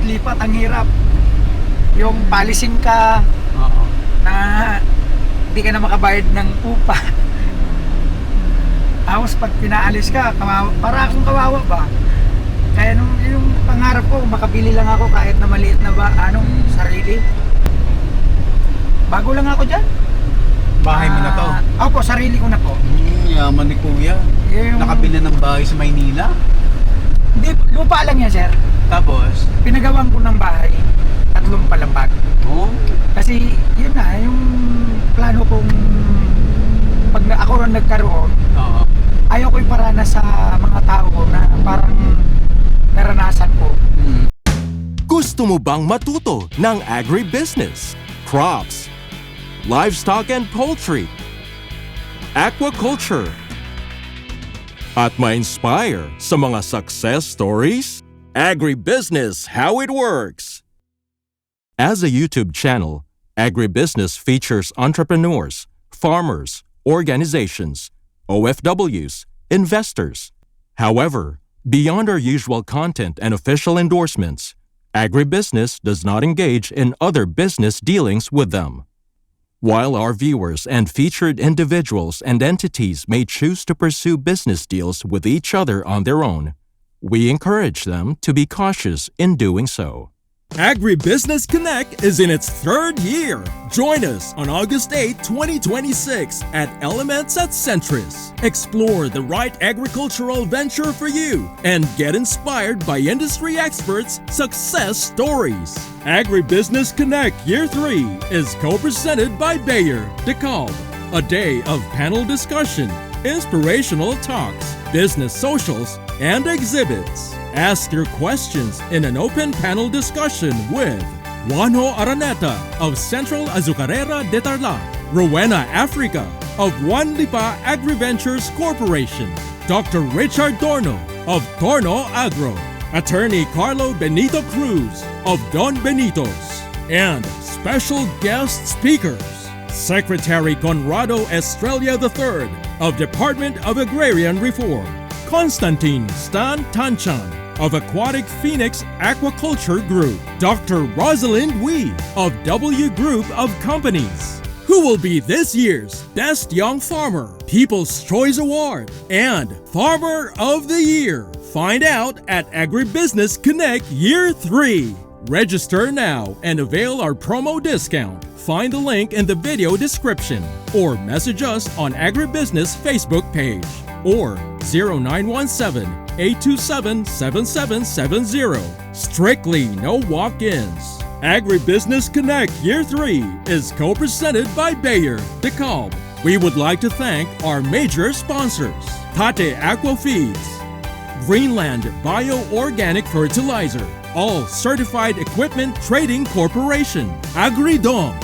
lipat-lipat, ang hirap. Yung palising ka, Oo. na hindi ka na makabayad ng upa. Tapos pag pinaalis ka, para akong kawawa ba? Kaya nung yung pangarap ko, makabili lang ako kahit na maliit na sarili. Bago lang ako dyan. Bahay mo na to? Opo, sarili ko na po. Yaman ni Kuya. Yung, Nakabili ng bahay sa Maynila. Hindi, lupa lang yan, sir. Tapos? Pinagawan ko ng bahay, 3 palambag. Oh. Kasi yun na, yung plano kong pag ako rin nagkaroon, Oo. ayaw ko iparanas sa mga tao ko na parang naranasan ko. Gusto mo bang matuto ng agribusiness, crops, livestock and poultry, aquaculture, at ma-inspire sa mga success stories? Agribusiness How It Works! As a YouTube channel, Agribusiness features entrepreneurs, farmers, organizations, OFWs, investors. However, beyond our usual content and official endorsements, Agribusiness does not engage in other business dealings with them. While our viewers and featured individuals and entities may choose to pursue business deals with each other on their own, we encourage them to be cautious in doing so. Agribusiness Connect is in its 3rd year. Join us on August 8, 2026 at Elements at Centris. Explore the right agricultural venture for you and get inspired by industry experts' success stories. Agribusiness Connect Year 3 is co-presented by Bayer, DeKalb. A day of panel discussion, inspirational talks, business socials, and exhibits. Ask your questions in an open panel discussion with Juanjo Araneta of Central Azucarera de Tarlac, Rowena Africa of Juan Lipa AgriVentures Corporation, Dr. Richard Torno of Torno Agro, Attorney Carlo Benito Cruz of Don Benitos, and special guest speakers, Secretary Conrado Estrella III of Department of Agrarian Reform, Constantine Stan Tanchan of Aquatic Phoenix Aquaculture Group, Dr. Rosalind Wee of W Group of Companies, who will be this year's Best Young Farmer, People's Choice Award, and Farmer of the Year. Find out at Agribusiness Connect Year 3. Register now and avail our promo discount. Find the link in the video description or message us on Agribusiness Facebook page or 0917-827-7770. Strictly no walk-ins. Agribusiness Connect Year 3 is co-presented by Bayer, DeKalb. We would like to thank our major sponsors, Tate Aqua Feeds, Greenland Bio-Organic Fertilizer, All Certified Equipment Trading Corporation, Agridom,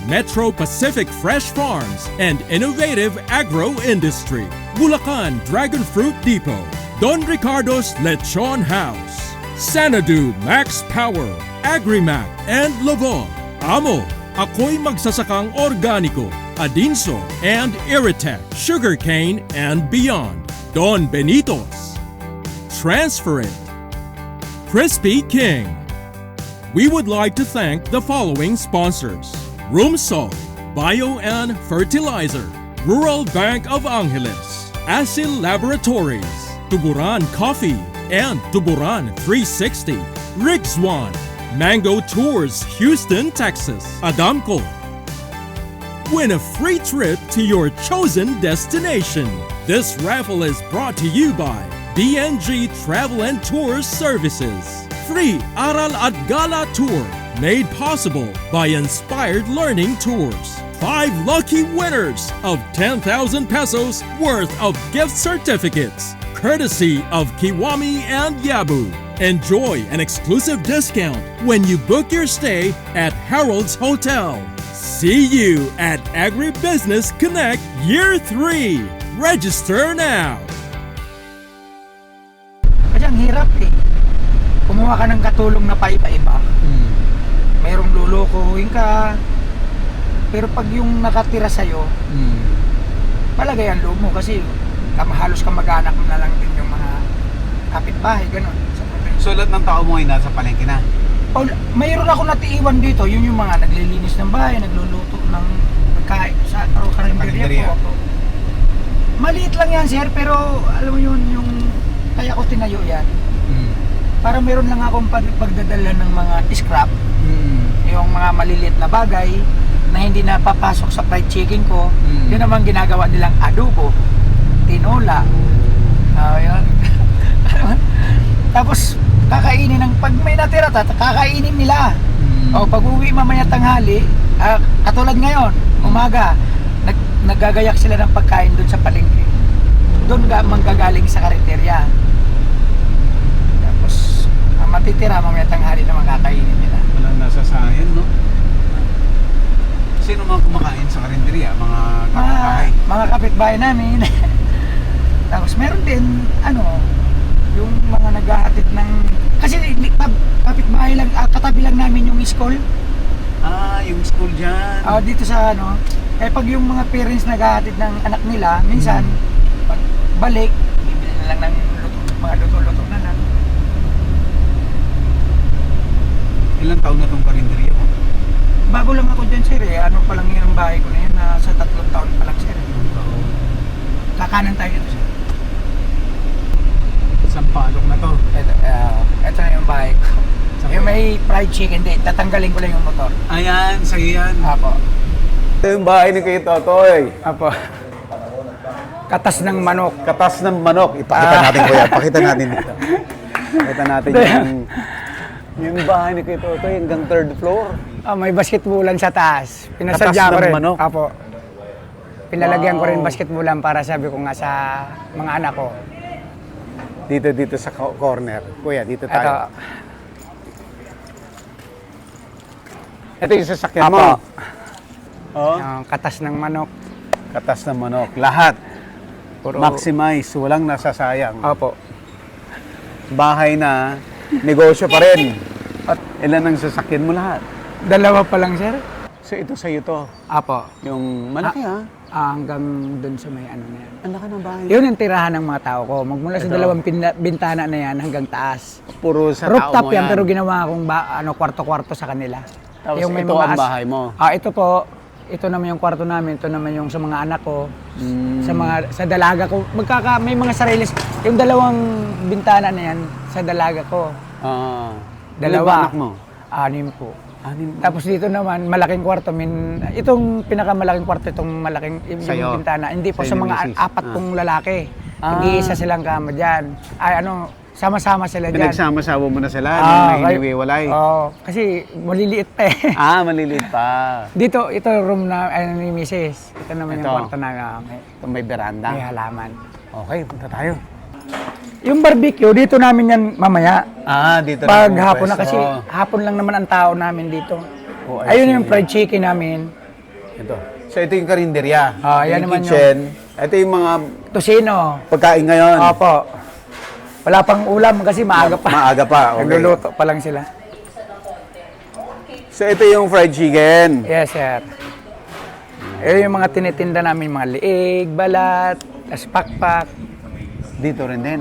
Metro Pacific Fresh Farms and Innovative Agro Industry, Bulacan Dragon Fruit Depot, Don Ricardo's Lechon House, Sanadu Max Power, Agrimac and Lovon, Amo, Ako'y Magsasakang Organiko, Adinso and Iritech, Sugarcane and Beyond, Don Benitos, Transfer It, Crispy King. We would like to thank the following sponsors: Rumsol, Bio and Fertilizer, Rural Bank of Angeles, Asil Laboratories, Tuburan Coffee and Tuburan 360, Rixwan, Mango Tours Houston, Texas, Adamco. Win a free trip to your chosen destination. This raffle is brought to you by BNG Travel and Tours Services. Free Aral at Gala Tour, made possible by Inspired Learning Tours. 5 lucky winners of 10,000 pesos worth of gift certificates, courtesy of Kiwami and Yabu. Enjoy an exclusive discount when you book your stay at Harold's Hotel. See you at Agribusiness Connect Year 3. Register now. Kasi ang hirap eh. Kumuha ka ng katulong na paiba-iba. Mayroong lulukuhin ka. Pero pag yung nakatira sa'yo, palagay ang loob mo kasi halos kamag-anak mo na lang din yung mga kapitbahay, gano'n. Sa So lahat ng tao mo ay nasa palengke na. Mayroon ako natiiwan dito, yun yung mga naglilinis ng bahay, nagluluto ng pagkain sa karinderya po. Maliit lang yan sir, pero alam mo yun, yung kaya ko tinayo yan. Para meron lang akong pagdadala ng mga scrap, yung mga maliliit na bagay na hindi na papasok sa fried chicken ko. Yun naman ginagawa nilang adobo, tinola. Yun. Tapos kakainin ng pag may natira, kakainin nila. O pag uwi mamaya tanghali, katulad ngayon, umaga, naggagayak sila ng pagkain doon sa palengke. Doon manggagaling sa karinderya. Tapos matitira mamaya tanghali na kakainin nila. Walang nasasayan, no? Sino mga kumakain sa karinderya? Mga kapitbahay? Mga kapitbahay namin. Tapos meron din, yung mga naghahatid ng... Kasi kapitbahay lang, katabi lang namin yung school. Yung school dyan. Dito sa pag yung mga parents naghahatid ng anak nila, minsan, pag balik, bibili na lang ng mga luto-luto na lang. Ilang taon na tong karinderya mo? Bago lang ako dyan, sir. Ano pa lang yung bahay ko na yan, nasa 3 taon pa lang, sir. Kakanan tayo dito, sir. Sampalok na to. Ito na yung bahay ko. Yung may fried chicken din, tatanggalin ko lang yung motor. Ayan, sa'yo yan. Apo. Ito yung bahay ni Kuya Totoy. Apo. Katas ng manok. Katas ng manok. Ipakita natin, Kuya. Pakita natin dito. Pakita natin yung bahay ni Kuya Totoy hanggang 3rd floor. May basketballan sa taas. Katas Pinasadya ko ng rin. manok. Apo. Pinalagyan ko rin Wow. basketballan para sabi ko nga sa mga anak ko. Dito sa corner. Kuya, dito Ito. tayo. Ito yung sasakyan Apo. mo. Oh, Yung katas ng manok. katas ng manok. Lahat. Puro. Maximize. Walang nasasayang. Opo. Bahay na, negosyo pa rin. At ilan ang sasakyan mo lahat? 2 pa lang, sir. So ito sa'yo to. Apo. Yung malaki ha? Hanggang dun sa may na yan. Ang laki ng bahay. Yun ang tirahan ng mga tao ko. Magmula sa Ito. 2 bintana na yan hanggang taas. Puro sa tao Rooftop mo yan, pero ginawa akong kwarto-kwarto sa kanila. Tapos may ito mga ang bahay mo. Ito po, ito naman yung kwarto namin, ito naman yung sa mga anak ko, Mm. sa dalaga ko. May mga sarili, yung 2 bintana na yan, sa dalaga ko. Ilan ba anak mo? 6 po. 6. Tapos dito naman, malaking kwarto. Itong pinakamalaking kwarto, itong malaking Sa'yo? yung bintana. Hindi po Sa'yo sa ni mga Mrs. 4 pong lalaki. Nag-iisa silang kama dyan. Sama-sama sila dyan. Pinagsama-sama mo na sila nung may hiniwiwalay. Kasi maliliit pa eh. Maliliit pa. Dito, ito room na ni Mrs. Ito naman Ito. yung kwarto na May veranda. may halaman. Okay, punta tayo. Yung barbecue, dito namin yan mamaya. Dito Pag na hapon na kasi, hapon lang naman ang tao namin dito. I Ayun see. yung fried chicken namin. Ito. So ito yung karinderya. Yan yung naman kitchen. Ito yung mga Tosino. pagkain ngayon. Opo. Wala pang ulam kasi maaga pa. Maaga pa, okay. Nagluluto pa lang sila. So ito yung fried chicken. Yes, sir. Ayun yung mga tinitinda namin, mga liig, balat, tas pakpak. Dito rin din.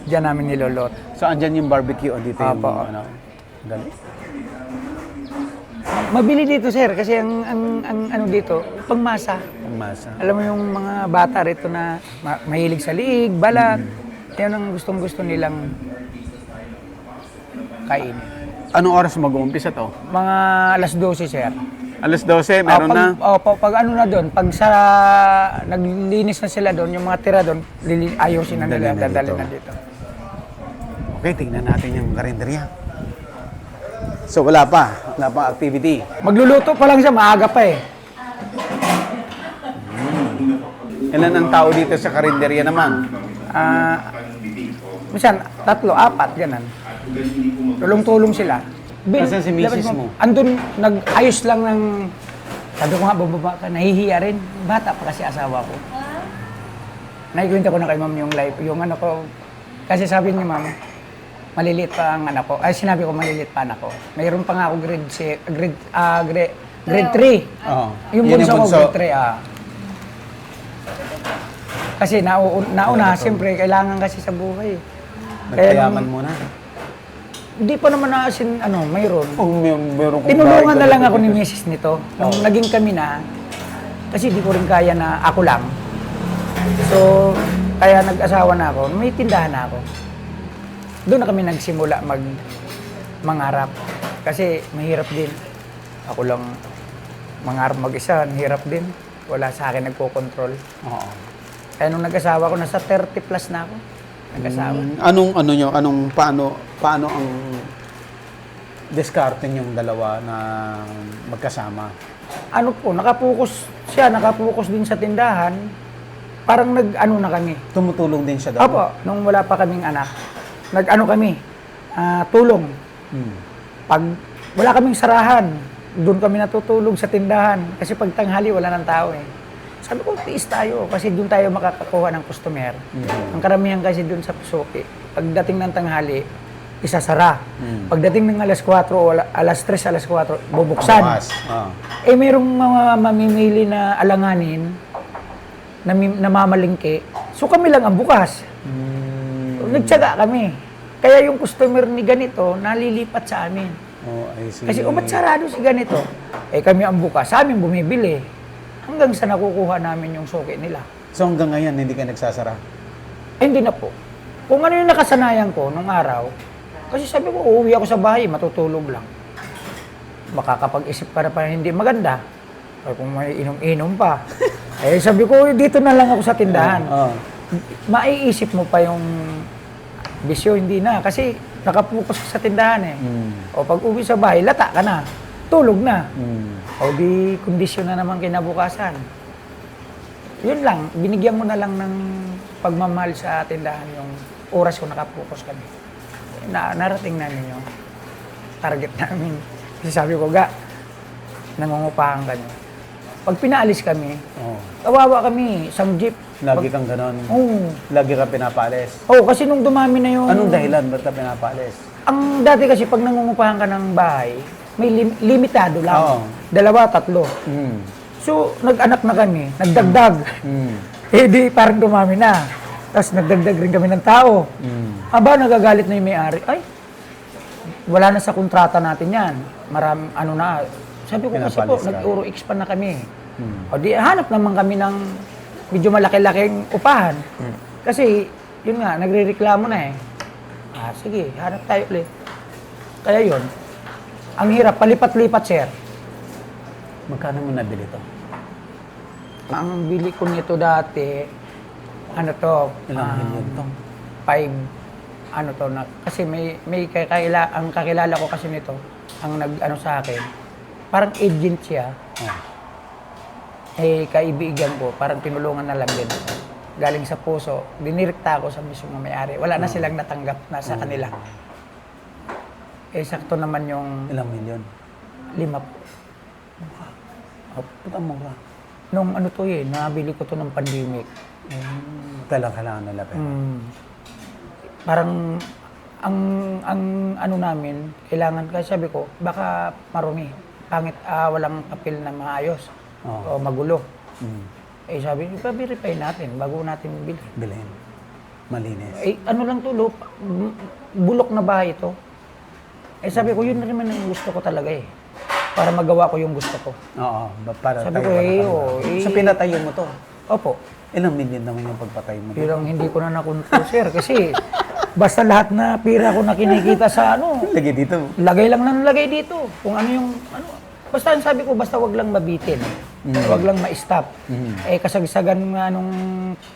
Diyan namin nilulot. So andyan yung barbecue. Dito yung Apo. Dali. Mabili dito, sir, kasi ang ano dito, pangmasa. Ang masa. Alam mo yung mga bata rito na mahilig sa liig, balat. Yan ang gustong-gusto nilang kainin. Anong oras mag-uumpisa to? Mga alas 12, sir. Alas 12, meron na. Pag ano na doon, pag naglinis na sila doon, yung mga tira doon, ayusin na nila, Dadalhin na dadalhin dito. na dito. Okay, tingnan natin yung karinderya. So wala pa activity. Magluluto pa lang siya, maaga pa eh. Ilan ang tao dito sa karinderya naman? Minsan, 3, 4, ganun. Tulong-tulong sila. Nasaan si misis mo? Andun, nag-ayos lang ng... Sabi ko nga, bababa ka, nahihiya rin. Bata pa kasi asawa ko. Nakikwento ko na kay ma'am yung life, yung ano ko. Kasi sabi ni ma'am, maliliit pa ang anak ko. Ay, sinabi ko maliliit pa anak ko. Mayroon pa nga ako grade 3. Oo. Yung Yun bunso ko, bunso. grade 3, Kasi nauna, siyempre, kailangan kasi sa buhay. Kaya Nagpayaman muna. Hindi pa naman naasin, mayroon. Meron kong Tinulungan bahay na lang ako ni dito. Mrs. nito. Nung naging kami na, kasi di ko rin kaya na ako lang. So, kaya nag-asawa na ako, may tindahan na ako. Doon na kami nagsimula mangarap. Kasi mahirap din. Ako lang mangarap mag-isa, hirap din. Wala sa akin nagko-control. Oo. Kaya nung nag-asawa ko, nasa 30 plus na ako. Nag-asawa. Paano ang diskarte yung dalawa na magkasama? Nakapokus siya, nakapokus din sa tindahan. Parang na kami. Tumutulong din siya daw? Opo, nung wala pa kaming anak, kami, tulong. Pag wala kaming sarahan, doon kami natutulog sa tindahan. Kasi pag tanghali, wala ng tao eh. Sabi ko, tiis tayo kasi doon tayo makakakuha ng customer. Ang karamihan kasi doon sa Pusoki, pagdating ng tanghali, isasara. Pagdating ng alas 4 o alas 3, alas 4, bubuksan. Eh, merong mga mamimili na alanganin, na mamalingke. So kami lang ang bukas. Nagtsaga kami. Kaya yung customer ni ganito, nalilipat sa amin. Oh, I see. Kasi, ba't sarado si ganito? Eh, kami ang bukas. Sa amin bumibili. Hanggang sa nakukuha namin yung suki nila. So hanggang ngayon, hindi ka nagsasara? Eh, hindi na po. Kung ano yung nakasanayan ko nung araw, kasi sabi ko, uuwi ako sa bahay, matutulog lang. Makakapag-isip ka na pa hindi maganda. O kung may inom-inom pa. Eh, sabi ko, dito na lang ako sa tindahan. Maiisip mo pa yung bisyo, hindi na. Kasi nakapokus ka sa tindahan eh. O pag uwi sa bahay, lata ka na. Tulog na. O di kondisyon na naman kinabukasan. Yun lang, binigyan mo na lang ng pagmamahal sa tindahan yung oras ko nakapokus kami. Narating namin yung target namin. Kasi sabi ko, nangungupahan ka niyo. Pag pinaalis kami, kawawa kami, isang jeep. Lagi kang ganon? Oo. Lagi kang pinapalis? Oo, kasi nung dumami na yung... Anong dahilan? Ba't ka pinapalis? Ang dati kasi pag nangungupahan ka ng bahay, may limitado lang. Oo. 2, 3. So, nag-anak na kami, nagdagdag. Eh di, parang dumami na. Tapos nagdagdag rin kami ng tao. Aba, nagagalit na yung may-ari. Ay, wala na sa kontrata natin yan. Sabi ko kasi po, Pinapalis ka. nag-Euro expand na kami. O di, hanap naman kami ng medyo malaki-laking upahan. Kasi, yun nga, nagre-reklamo na eh. Sige, hanap tayo ulit. Kaya yun, ang hirap, palipat-lipat, sir. Magkano mo nabili to? Ang bili ko nito dati, Ilang milyon to? 5, kasi ang kakilala ko kasi nito, ang sa akin, parang agent siya. Eh, kaibigan ko, parang tinulungan na lang din. Galing sa puso, dinirekta ako sa mismo may-ari. Wala na silang natanggap na sa kanila. Eh, sakto naman yung Ilang milyon? 5 po. Puta mura. Nung nabili ko to ng pandemic. Kailangan nila pera. Parang, ang namin, kailangan, kasi sabi ko, baka marumi. Pangit, walang papel na maayos. O magulo. Eh, sabi, i-verify natin bago natin bili. Bilhin. Malinis. Eh, lang to, bulok na bahay ito. Eh, sabi ko, yun na naman ang gusto ko talaga eh. Para magawa ko yung gusto ko. Oo. Para Sabi tayo ko, So, pinatayo mo to? Opo. Ilang milyon naman yung pagpatay mo? Pirang hindi ko na nakontrol, sir. Kasi, basta lahat na pira ko na kinikita sa Lagi dito. lagay lang ng lagay dito. Kung ano yung, basta ang sabi ko, basta wag lang mabitin. Wag lang ma-stop. Eh, kasagsagan nga nung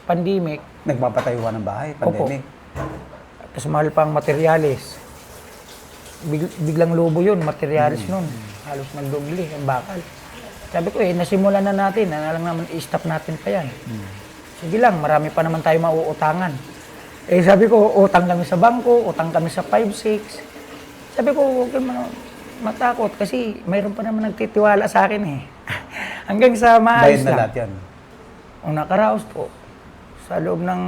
pandemic. Nagpapatayo ka ng bahay, pandemic. Tapos mahal pang materialis. Biglang lobo yun, materialis nun. Halos nagdobli, ang bakal. Sabi ko, nasimulan na natin, na lang naman i-stop natin pa yan. Sige lang, marami pa naman tayo mauutangan. Eh, sabi ko, utang kami sa bangko, utang kami sa 5-6. Sabi ko, huwag kayo matakot kasi mayroon pa naman nagtitiwala sa akin eh. Hanggang sa maayos Bayad na lang. lahat yan. Ang nakaraos po, sa loob ng,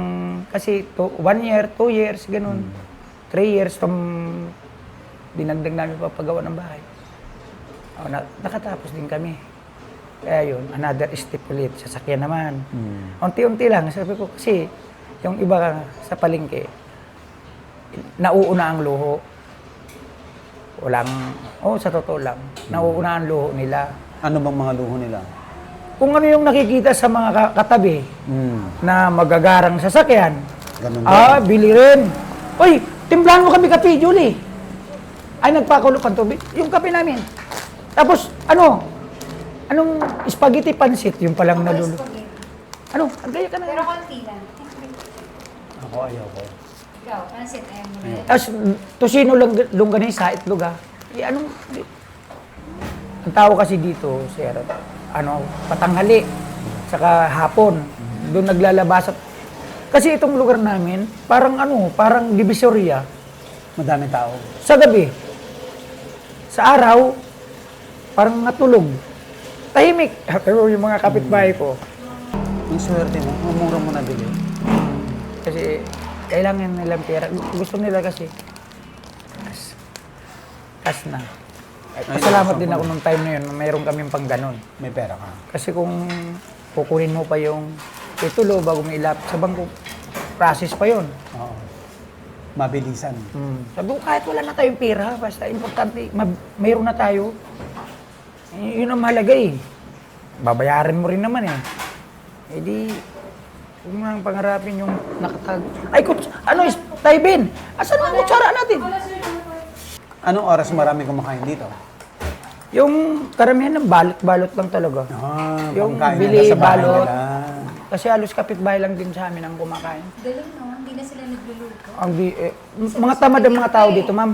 kasi 1 year, 2 years, ganun. 3 years, dinagdag namin papagawa ng bahay. Nakatapos din kami. Kaya yun, another step ulit, sasakyan naman. Unti-unti lang, sabi ko kasi, yung iba sa palengke, nauuna ang luho. sa totoo lang, nauuna ang luho nila. Ano bang mga luho nila? Kung ano yung nakikita sa mga katabi na magagarang sasakyan, Ganun bili rin. Uy, timplahan mo kami kape, Julie. Ay, nagpakulo pang tubig. Yung kape namin. Tapos, anong spaghetti pansit, yung palang nalulo. Ano, ang gaya ka na. Pero konti lang. Ako ayaw ko. Ikaw, pansit, ayaw mo na. Tapos, tosino longganisa, itlog ang tao kasi dito, sir, patanghali, saka hapon, doon naglalabas. Kasi itong lugar namin, parang divisoria. Madaming tao. Sa gabi, sa araw, parang natulog. Tahimik. Pero yung mga kapitbahay ko, Ang swerte mo, mura mo nabili. kasi kailangan nilang pera. Gusto nila kasi, cash na. Salamat din ako nung time na yun, mayroon kaming pang ganon. May pera ka. Kasi kung kukunin mo pa yung titulo bago mo ilapit sa bangko, process pa yun. Oo. Mabilisan. Sabi ko, kahit wala na tayong pera, basta importante, mayroon na tayo. Yun ang mahalaga eh. Babayaran mo rin naman eh. Eh di, kung nang pangarapin yung nakatag... Ay, Taybin! Asan ang kutsara natin? Anong oras marami kumakain dito? Yung karamihan ng balot-balot lang talaga. Yung pangkain bili, nila sa bahay balot. nila. Kasi halos kapitbahay lang din sa amin ang kumakain. Galing, no? Hindi na sila nagluluto. Mga tamad ang mga tao dito, ma'am.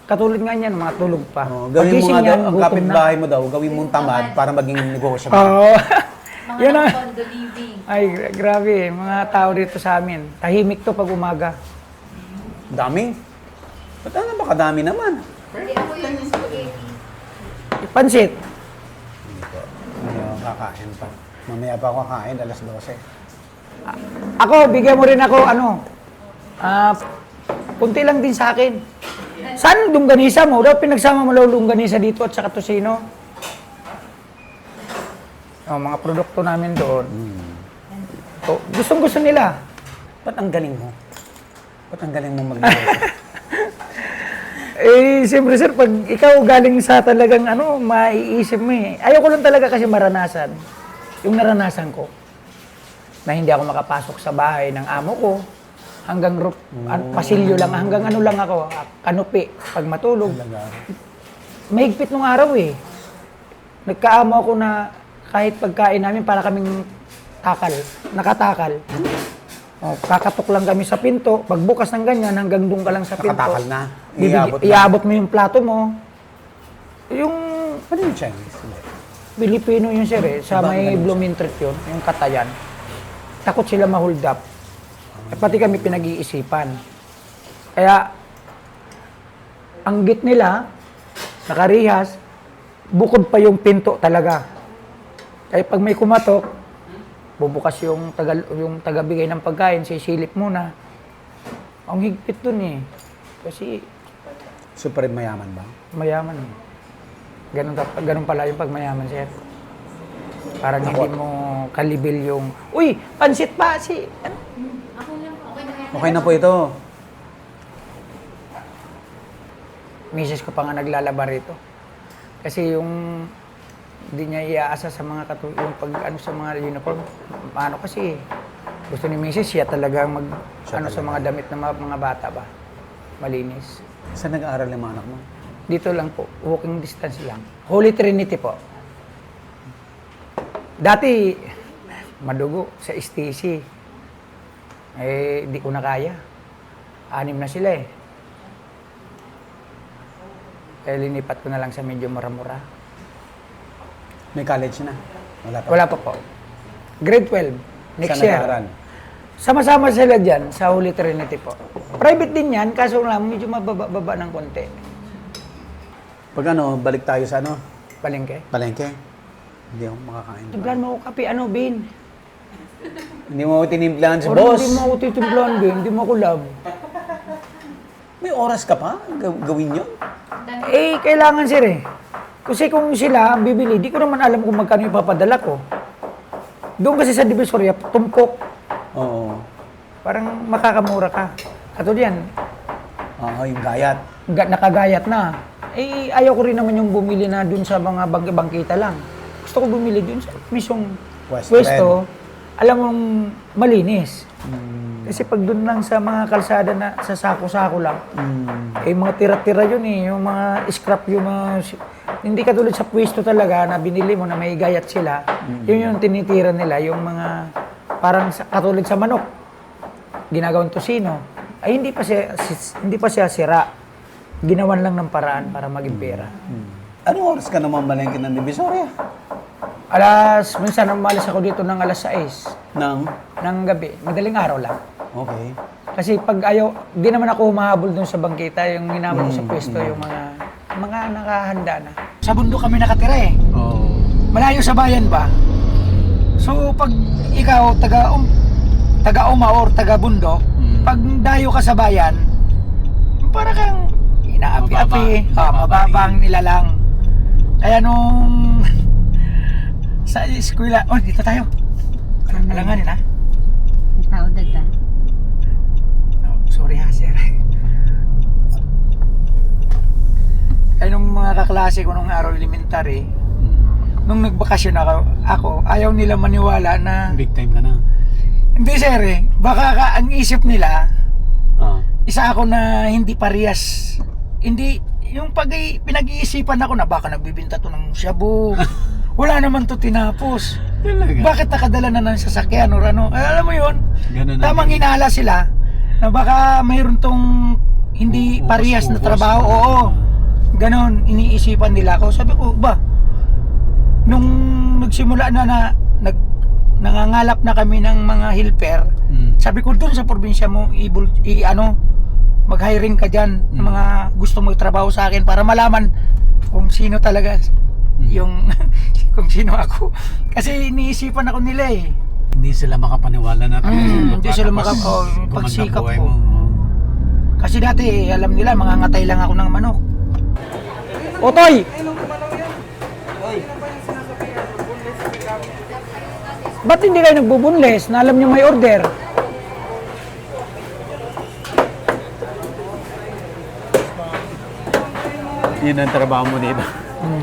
Katulad nga niyan, mga tulog pa. Gawin mo Pagising nga daw, yan, ang gutom kapitbahay mo daw, gawin mong tamad para maging negosyo. Oo. Mga Yan ang... condo living. Ay, grabe. Mga tao dito sa amin. Tahimik to pag umaga. Dami. Ba't ano ba kadami naman? Hindi ako yung spaghetti. Pansit. Hindi kakain pa. Mamaya pa ako kakain, alas 12. Ako, bigyan mo rin ako, kunti lang din sa akin. Saan longganisa mo? Dapat pinagsama mo lang longganisa dito at saka tosino. Mga produkto namin doon. Gustong-gusto nila. Ba't ang galing mo? Ba't ang galing mo mag-negosyo? Siyempre sir, pag ikaw galing sa talagang maiisip mo eh. Ayoko lang talaga kasi maranasan. Yung naranasan ko, na hindi ako makapasok sa bahay ng amo ko, hanggang pasilyo lang, hanggang lang ako, kanupi, pag matulog. Mahigpit nung araw eh. Nagkaamo ako na kahit pagkain namin para kaming nakatakal. Kakatok lang kami sa pinto, pagbukas ng ganyan, hanggang doon ka lang sa pinto. Nakatakal na. Iabot mo yung plato mo. Yung Ano yung Chinese? Pilipino yun sir eh, sa may Blooming Street yun, yung Katayan. Takot sila ma-hold up. Pati kami pinag-iisipan. Kaya, ang gate nila, nakarihas, bukod pa yung pinto talaga. Kaya pag may kumatok, bubukas yung tagabigay ng pagkain, sisilip muna. Ang higpit dun eh. Kasi Super mayaman ba? mayaman eh. Ganun pala yung pag mayaman, sir. Parang hindi mo kalibil yung, uy, pansit pa, Ako lang, okay na yan. Okay na po ito. misis ko pa nga naglalaba rito. Kasi yung hindi niya iaasa sa mga yung sa mga uniform. Paano kasi gusto ni misis siya talaga sa mga damit ng mga bata ba. Malinis. Saan nag-aaral yung mga anak mo? Dito lang po, walking distance lang. Holy Trinity po. Dati, madugo sa STC. Di ko na kaya. 6 na sila eh. Kaya linipat ko na lang sa medyo mura-mura. May college na? Wala pa? Wala pa po. Grade 12, next Saan year. nag-aaral? Sama-sama sila dyan sa Holy Trinity po. Private din yan, kaso lang medyo mababa ng konti. Pag balik tayo sa Palengke. palengke. Hindi ako makakain. Timplan mo ako kape, Bin? Hindi mo ako tinimplahan si Or boss. hindi mo ako titimplan, Bin. Hindi mo ako love. May oras ka pa? Gawin yun? Kailangan sir eh. Kasi kung sila bibili, di ko naman alam kung magkano yung papadala ko. Doon kasi sa Divisoria, tumpok. Oo. Parang makakamura ka. Katulad yan, Oo, yung gayat. nakagayat na. Eh, ayaw ko rin naman yung bumili na dun sa mga bangkita lang. Gusto ko bumili dun sa mismong West pwesto. Alam mong malinis. Kasi pag dun lang sa mga kalsada na sa sako-sako lang, eh mga tira-tira yun eh, yung mga scrap yung mga, hindi katulad sa pwesto talaga na binili mo na may gayat sila, yun yung tinitira nila, yung mga parang katulad sa manok, ginagawang tosino, ay hindi pa siya sira. Ginawan lang ng paraan para maging pera. Anong oras ka naman malengke ng Divisoria? Minsan umalis ako dito ng alas 6 Nang? ng gabi, madaling araw lang. Okay. Kasi pag di naman ako humahabol dun sa bangkita, yung hinabol ko sa pwesto, yung mga nakahanda na. Sa bundok kami nakatira eh. Oh. Malayo sa bayan ba? So pag ikaw taga-uma or taga-bundok, pag dayo ka sa bayan, para kang inaapi-api, mababang nilalang. Kaya nung sa eskwela, dito tayo. Alanganin ha? Ikaw, dada. Sorry ha, sir. Ay, nung mga kaklase ko nung araw elementary, nung nagbakasyon ako, ayaw nila maniwala na... Big time ka na. Hindi, sir eh. Baka ang isip nila, Ah. isa ako na hindi parehas. Hindi, yung pinag-iisipan ako na baka nagbibinta to ng shabu. Wala naman to tinapos. Talaga? Bakit nakadala na ng sasakyan o ano? Alam mo yun, Ganun na tamang din. hinala sila na baka mayroon tong hindi parehas na trabaho. Oo, ganon, iniisipan nila ako. Sabi ko, nung nagsimula na nangangalap na kami ng mga helper, sabi ko doon sa probinsya mo, mag-hiring ka dyan ng mga gusto magtrabaho sa akin para malaman kung sino talaga yung kung sino ako. Kasi iniisipan ako nila eh. Hindi sila makapaniwala na Hindi sila pagsikap ko. Kasi dati alam nila mangangatay lang ako ng manok. Otoy! Ba't hindi kayo nagbubunles na alam nyo may order? Yun ang trabaho mo dito.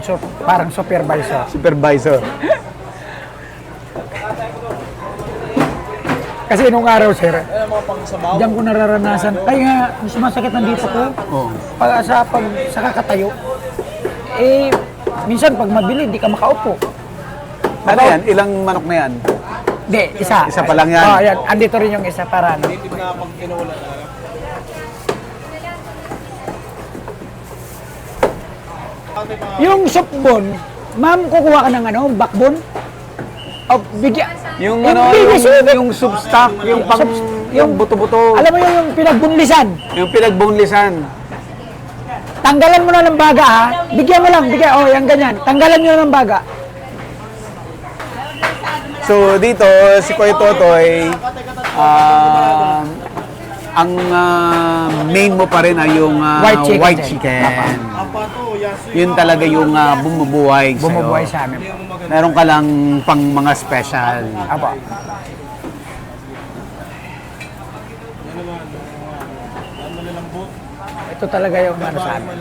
So, parang supervisor. Supervisor. Kasi nung araw, sir, diyan ko nararanasan. Kaya nga, sumasakit ng dito ko. Oo. Sa kakatayo. Eh, minsan pag mabili, di ka makaupo. Ano yan? Ilang manok na yan? Hindi, isa. Isa pa lang yan? Oo, yan. Andito rin yung isa para ano. Yung soup bone, ma'am, kukuha ka ng backbone? O, bigyan. Yung yung soup stock, yung buto-buto. Alam mo yung pinagbunlisan. Yung pinagbunlisan. Tanggalan mo na ng baga ha. Bigyan mo lang, yan ganyan. Tanggalan nyo na ng baga. So dito, si Kuya Totoy, ang main mo pa rin ay yung White chicken. Yun talaga yung bumubuhay sa'yo. Bumubuhay sa amin. Meron ka lang pang mga special. Apo. Ito talaga yung sa amin.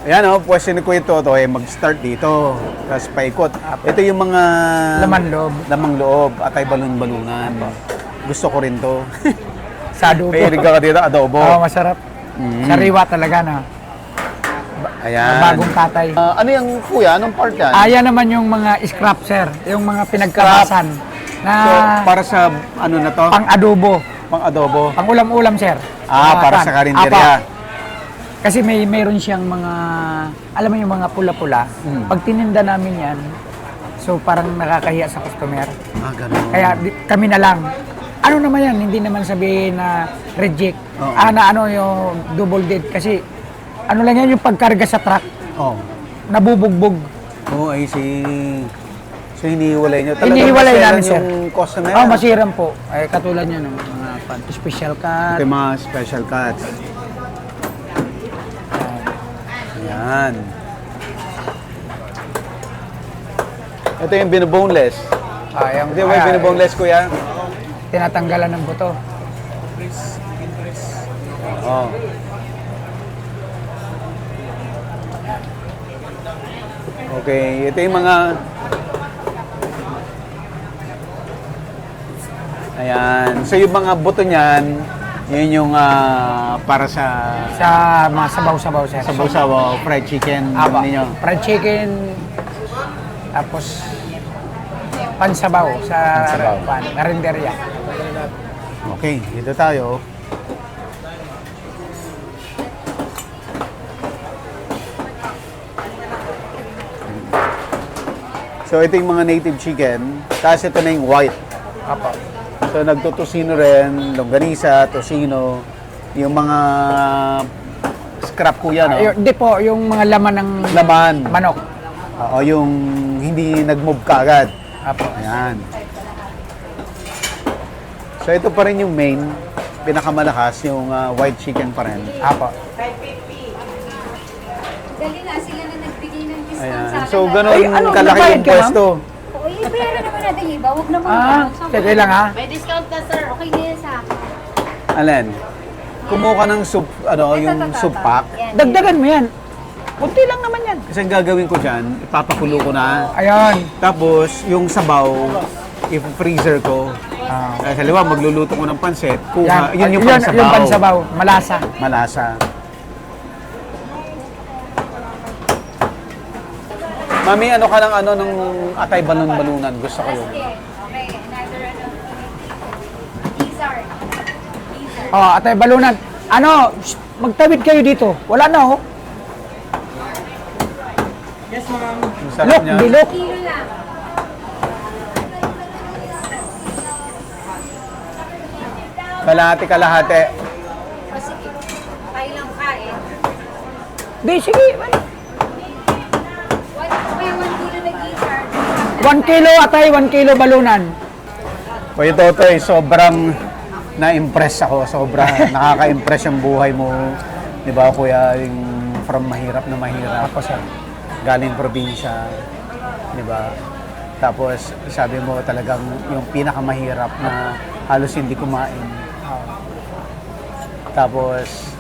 Ayan pwede ni Kuya Totoy mag-start dito. Tapos paikot. Ito yung mga lamang loob at ay balon-balunan. Gusto ko rin to. Sa adobo. Mahilig ka dito, adobo. Oo, masarap. Sariwa talaga na. Ayan. Bagong tatay. Ano yung kuya? Anong part yan? Ayan naman yung mga scrap, sir. Yung mga pinagkamasan. Na So, para sa ano na to? pang-adobo. Pang adobo. Pang ulam-ulam, sir. Para sa karinderya. Kasi mayroon siyang mga, alam mo yung mga pula-pula. Pag tininda namin yan, so parang nakakahiya sa customer. Ganun. Kaya kami na lang. Ano naman yan, hindi naman sabihin na reject. Oo. Na yung double dead. Kasi ano lang yan yung pagkarga sa truck, Oh. nabubugbog. Oh, I see. So, hinihiwalay nyo. Hinihiwalay namin, sir. Yung customer. Masiram po. Ay, katulad nyo ng mga special cut. Ito yung mga special cuts. Ayan. Ito yung binoboneless. Yung, Ito yung binoboneless, kuya. tinatanggalan ng buto. Oh. Okay, ito yung mga... Ayan. So yung mga buto niyan, yun yung para sa Sa mga sabaw-sabaw, sir. sabaw-sabaw, fried chicken Aba, ninyo. fried chicken, tapos pansabaw sa Pansabaw. karinderya. Okay, dito tayo. So ito yung mga native chicken, tapos ito na yung white. Apo. So nagtutosino rin, longganisa, tosino, yung mga scrap po yan, no? Di po, yung mga laman ng Laman. manok. Oo, yung hindi nag-move kaagad. Apo. Ayan. So ito pa rin yung main, pinakamalakas, yung white chicken pa rin. Apo. Dali nga sila na nagbigay ng discount Ayan. sa akin. So ganun Ay, ano, kalaki nagbayad yung ka, ma'am? pwesto. O, ibayaran naman natin yung iba. Huwag naman. Sige lang ha. May discount na, sir. Okay na yan sa akin. Alin? Kumuha ka ng soup, yung soup pack. Yan. Dagdagan mo yan. Kunti lang naman yan. Kasi ang gagawin ko dyan, ipapakulo ko na. Ayan. Tapos, yung sabaw, i-freezer ko. Kasi halimbawa, magluluto ko ng pansit, kuha, yun yung pansabaw. Yung pansabaw. Malasa. Malasa. Mami, ano ka ng ng atay balon-balunan? Gusto ko yun. Okay, another Lizard. Oh, atay balunan. Ano, magtawid kayo dito. Wala na oh. Ang sarap Look, niya. bilok. Kilo lang. Kalahati-kalahati. O, sige. Kayo lang kain. Di, sige. May 1 kilo na gizzard. 1 kilo atay, 1 kilo balunan. Kuya Totoy, sobrang na-impress ako. Sobrang nakaka-impress yung buhay mo. Di ba, kuya, yung from mahirap na mahirap. Ako, sir. Galing probinsya. Di ba? Tapos, sabi mo talagang yung pinakamahirap na halos hindi kumain. Tapos,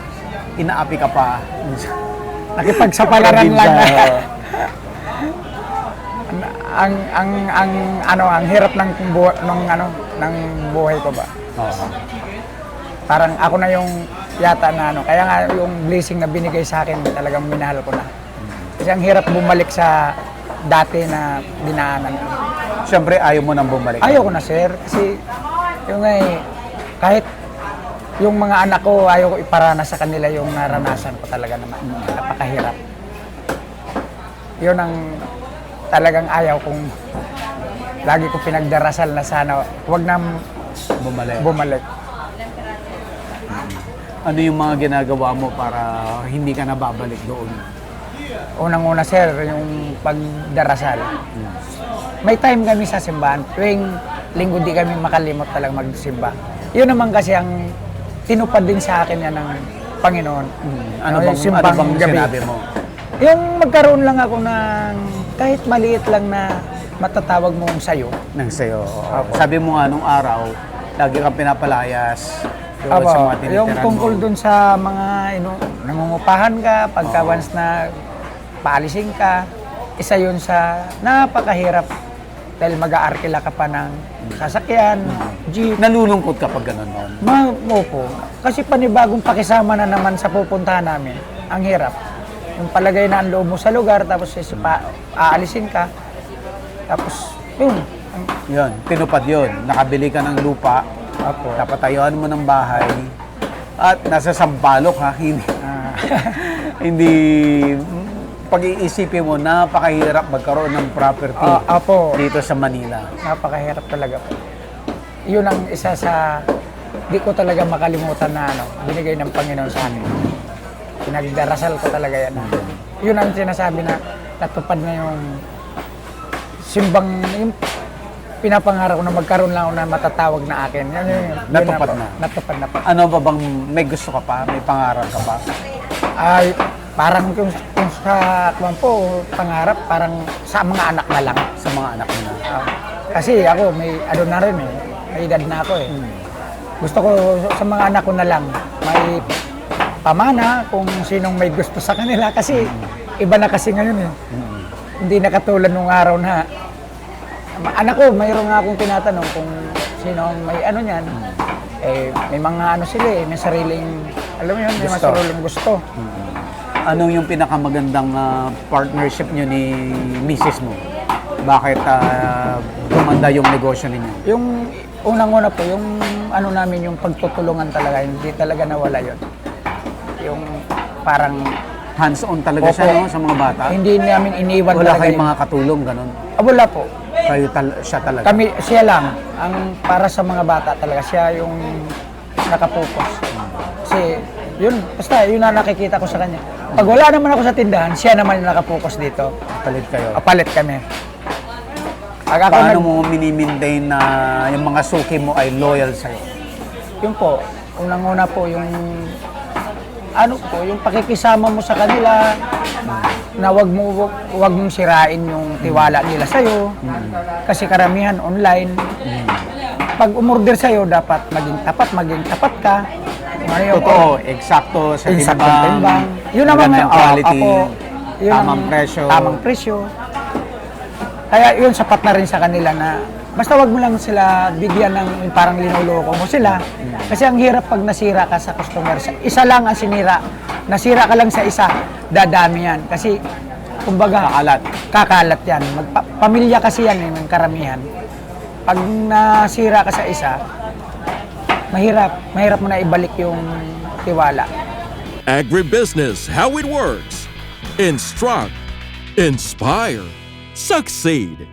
inaapi ka pa. Nakipagsapalaran lang. ang hirap ng buhay ko ba. Oo. Parang ako na yung yata na kaya nga yung blessing na binigay sa akin talagang minahal ko na. Kasi ang hirap bumalik sa dati na dinaanan ko. Siyempre, ayaw mo nang bumalik. Ayoko na, sir, kasi yung kahit yung mga anak ko, ayaw ko iparana sa kanila yung naranasan ko talaga naman. Napakahirap. Yun ang talagang ayaw kong lagi ko pinagdarasal na sana huwag na bumalik. Ano yung mga ginagawa mo para hindi ka nababalik doon? Unang-una, sir, yung pagdarasal. May time kami sa simbahan. Tuwing linggo di kami makalimot talagang magsimba. Yun naman kasi ang tinupad din sa akin yan ng Panginoon. Ano Yung bang sinabi mo? Yung magkaroon lang ako ng kahit maliit lang na matatawag mong sayo. Nang sa'yo. Apo. Sabi mo nga nung araw, lagi kang pinapalayas doon Apo, sa mga tinitirahan yung tungkol mo. dun sa mga nangungupahan ka, pagka once na paalisin ka, isa yun sa napakahirap dahil mag-aarkila ka pa ng sasakyan, jeep. Nalulungkot ka pag gano'n noon. Opo. Kasi panibagong pakisama na naman sa pupuntahan namin. Ang hirap. Yung palagay na ang loob mo sa lugar, tapos aalisin ka. Tapos, yun. Yun, tinupad yun. Nakabili ka ng lupa, Apo. napatayuan mo ng bahay, at nasa Sampaloc ha, hindi, Ah, hindi pag-iisipin mo, napakahirap magkaroon ng property Apo. dito sa Manila. Napakahirap talaga po. Yun ang isa sa di ko talaga makalimutan na binigay ng Panginoon sa akin. Pinagdarasal ko talaga yan. Yun ang sinasabi na natupad na yung yung pinapangarap ko na magkaroon lang ako na matatawag na akin. Yun Natupad po. na. Natupad na po. Ano ba bang may gusto ka pa? May pangarap ka pa? Ay, parang yung sa kwan po, pangarap, parang sa mga anak na lang. Sa mga anak mo na. Kasi ako, may ano na rin eh. May edad na ako eh. Gusto ko sa mga anak ko na lang, may pamana kung sinong may gusto sa kanila. Kasi iba na kasi ngayon eh. Hindi na katulad nung araw na anak ko, mayroon nga akong tinatanong kung sino ang may ano niyan. Eh, may mga ano sila eh, may sariling, alam mo yun, may Gusto. sariling gusto. Ano yung pinakamagandang partnership nyo ni misis mo? Bakit gumanda yung negosyo ninyo? Yung unang-una po, yung ano namin, yung pagtutulungan talaga, hindi talaga nawala yun. Yung parang Hands-on talaga Opo. siya no, sa mga bata? hindi namin iniwan Wala talaga kayong yun. mga katulong, ganun? Wala po. Siya talaga? Siya lang, ang para sa mga bata talaga, siya yung nakapokus. Kasi yun, basta yun na nakikita ko sa kanya. Pag wala naman ako sa tindahan, siya naman yung nakapokus dito. Palit kayo. Palit kami. Pag ako Paano mo mini-maintain na yung mga suki mo ay loyal sa'yo? Yun po, unang-una po yung ano po, yung pakikisama mo sa kanila na wag mong sirain yung tiwala nila sa iyo. Kasi karamihan online. Pag umorder sa iyo, dapat maging tapat ka. Kung ano yung Totoo, eksakto sa Exactong timbang, timbang. Yun naman magandang ngayon, quality, yun tamang ang presyo. Tamang presyo. Kaya yun, sapat na rin sa kanila na basta wag mo lang sila bigyan ng parang linuloko mo sila. Kasi ang hirap pag nasira ka sa customer. Isa lang ang sinira. Nasira ka lang sa isa, dadami yan. Kasi, kumbaga, kakalat yan. Pamilya kasi yan ng karamihan. Pag nasira ka sa isa, mahirap mo na ibalik yung tiwala. Agribusiness, how it works. Instruct, inspire, succeed.